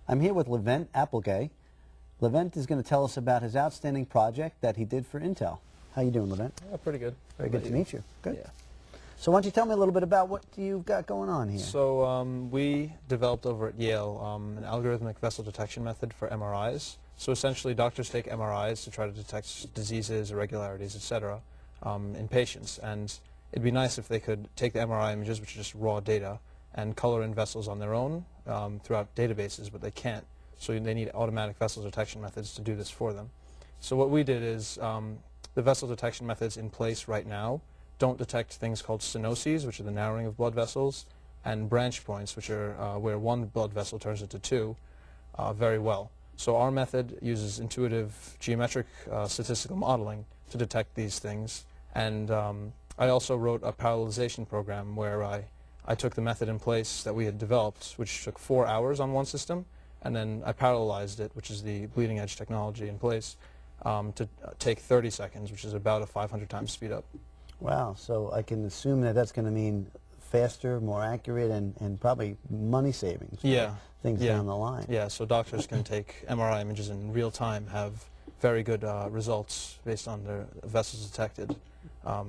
I'm here with Levent Applegate. Levent is going to tell us about his outstanding project that he did for Intel. How you doing, Levent? Yeah, pretty good. Very good to meet you. Good. Yeah. So why don't you tell me a little bit about what you've got going on here? So we developed over at Yale an algorithmic vessel detection method for MRIs. So essentially doctors take MRIs to try to detect diseases, irregularities, etc. In patients. And it'd be nice if they could take the MRI images, which are just raw data, and color in vessels on their own throughout databases, but they can't. So they need automatic vessel detection methods to do this for them. So what we did is the vessel detection methods in place right now don't detect things called stenoses, which are the narrowing of blood vessels, and branch points, which are where one blood vessel turns into two, very well. So our method uses intuitive geometric statistical modeling to detect these things. And I also wrote a parallelization program where I took the method in place that we had developed, which took 4 hours on one system, and then I parallelized it, which is the bleeding edge technology in place, to take 30 seconds, which is about a 500 times speed up. Wow, so I can assume that that's going to mean faster, more accurate, and probably money savings. Yeah. Things down the line. Yeah, so doctors can take MRI images in real time, have very good results based on their vessels detected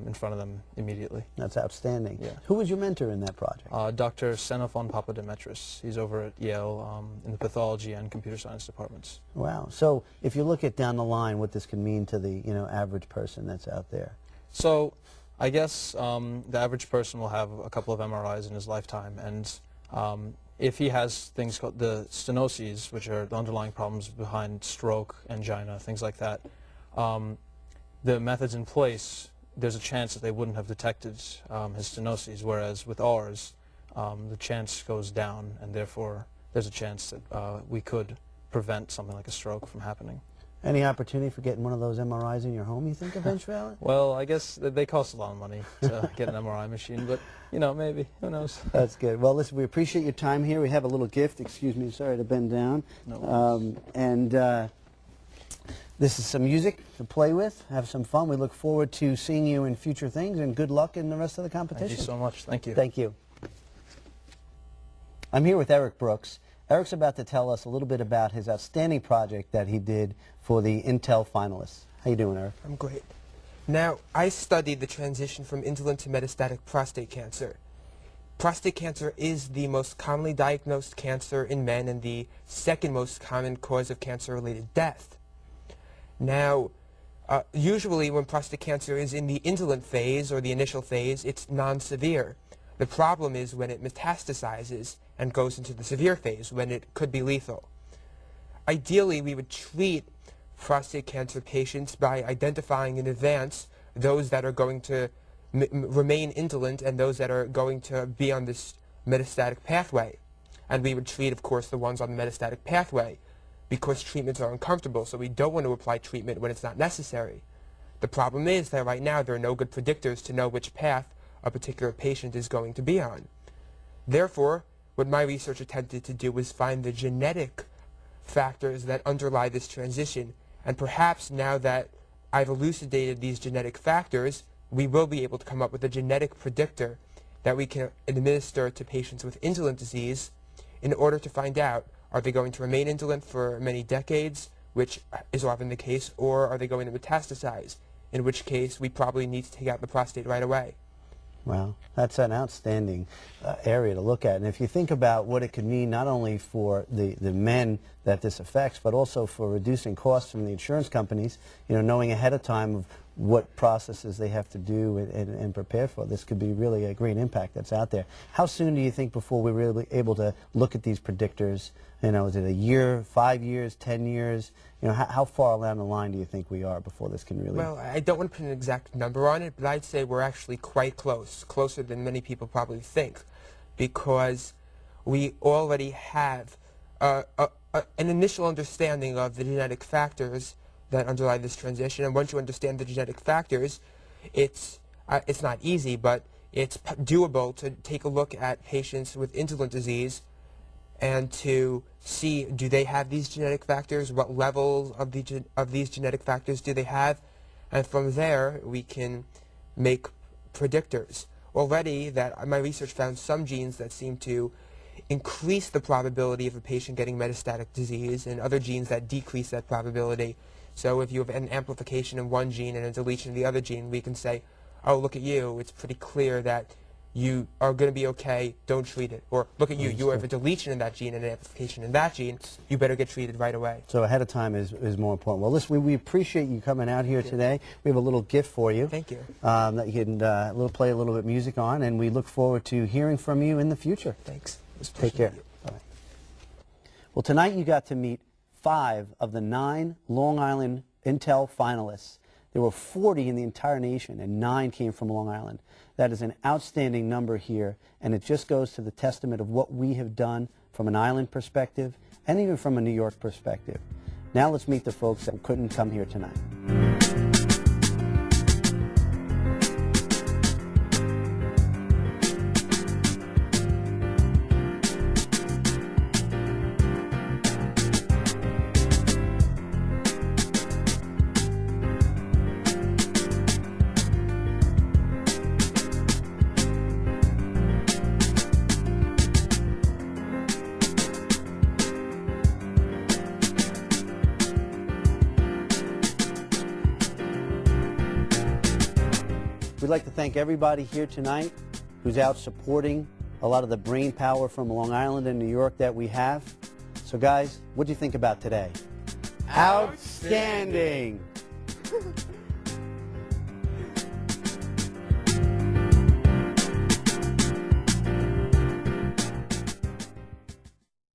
in front of them immediately. That's outstanding. Yeah. Who was your mentor in that project? Dr. Xenophon Papademetris. He's over at Yale in the pathology and computer science departments. Wow. So if you look at down the line what this can mean to the average person that's out there. So I guess the average person will have a couple of MRIs in his lifetime, and if he has things called the stenoses, which are the underlying problems behind stroke, angina, things like that, the methods in place, there's a chance that they wouldn't have detected his stenoses, whereas with ours, the chance goes down, and therefore there's a chance that we could prevent something like a stroke from happening. Any opportunity for getting one of those MRIs in your home, you think, eventually? Well, I guess they cost a lot of money to get an MRI machine, but, maybe. Who knows? That's good. Well, listen, we appreciate your time here. We have a little gift. Excuse me, sorry to bend down. No worries. This is some music to play with. Have some fun. We look forward to seeing you in future things, and good luck in the rest of the competition. Thank you so much. Thank you. Thank you. I'm here with Eric Brooks. Eric's about to tell us a little bit about his outstanding project that he did for the Intel finalists. How you doing, Eric? I'm great. Now, I studied the transition from indolent to metastatic prostate cancer. Prostate cancer is the most commonly diagnosed cancer in men and the second most common cause of cancer-related death. Now, usually when prostate cancer is in the indolent phase or the initial phase, it's non-severe. The problem is when it metastasizes and goes into the severe phase, when it could be lethal. Ideally, we would treat prostate cancer patients by identifying in advance those that are going to remain indolent and those that are going to be on this metastatic pathway. And we would treat, of course, the ones on the metastatic pathway because treatments are uncomfortable, so we don't want to apply treatment when it's not necessary. The problem is that right now there are no good predictors to know which path a particular patient is going to be on. Therefore, what my research attempted to do was find the genetic factors that underlie this transition, and perhaps now that I've elucidated these genetic factors, we will be able to come up with a genetic predictor that we can administer to patients with indolent disease in order to find out, are they going to remain indolent for many decades, which is often the case, or are they going to metastasize, in which case we probably need to take out the prostate right away. Wow, that's an outstanding area to look at. And if you think about what it could mean not only for the men that this affects, but also for reducing costs from the insurance companies, knowing ahead of time of what processes they have to do and prepare for, this could be really a great impact that's out there. How soon do you think before we're really able to look at these predictors? Is it a year, 5 years, 10 years? How far along the line do you think we are before this can really... Well, I don't want to put an exact number on it, but I'd say we're actually quite close, closer than many people probably think, because we already have an initial understanding of the genetic factors that underlie this transition, and once you understand the genetic factors, it's not easy, but it's doable to take a look at patients with indolent disease and to see, do they have these genetic factors? What levels of these genetic factors do they have? And from there, we can make predictors. Already, my research found some genes that seem to increase the probability of a patient getting metastatic disease and other genes that decrease that probability. So if you have an amplification in one gene and a deletion in the other gene, we can say, oh, look at you, it's pretty clear that you are going to be okay, don't treat it. Or look at you, you have a deletion in that gene and an amplification in that gene, you better get treated right away. So ahead of time is more important. Well, listen, we appreciate you coming out here today. We have a little gift for you. Thank you. That you can play a little bit of music on, and we look forward to hearing from you in the future. Thanks. It was a Take pleasure care. to meet you. Bye. Well, tonight you got to meet 5 of the 9 Long Island Intel finalists. There were 40 in the entire nation, and 9 came from Long Island. That is an outstanding number here, and it just goes to the testament of what we have done from an island perspective and even from a New York perspective. Now let's meet the folks that couldn't come here tonight. We'd like to thank everybody here tonight who's out supporting a lot of the brain power from Long Island and New York that we have. So guys, what do you think about today? Outstanding!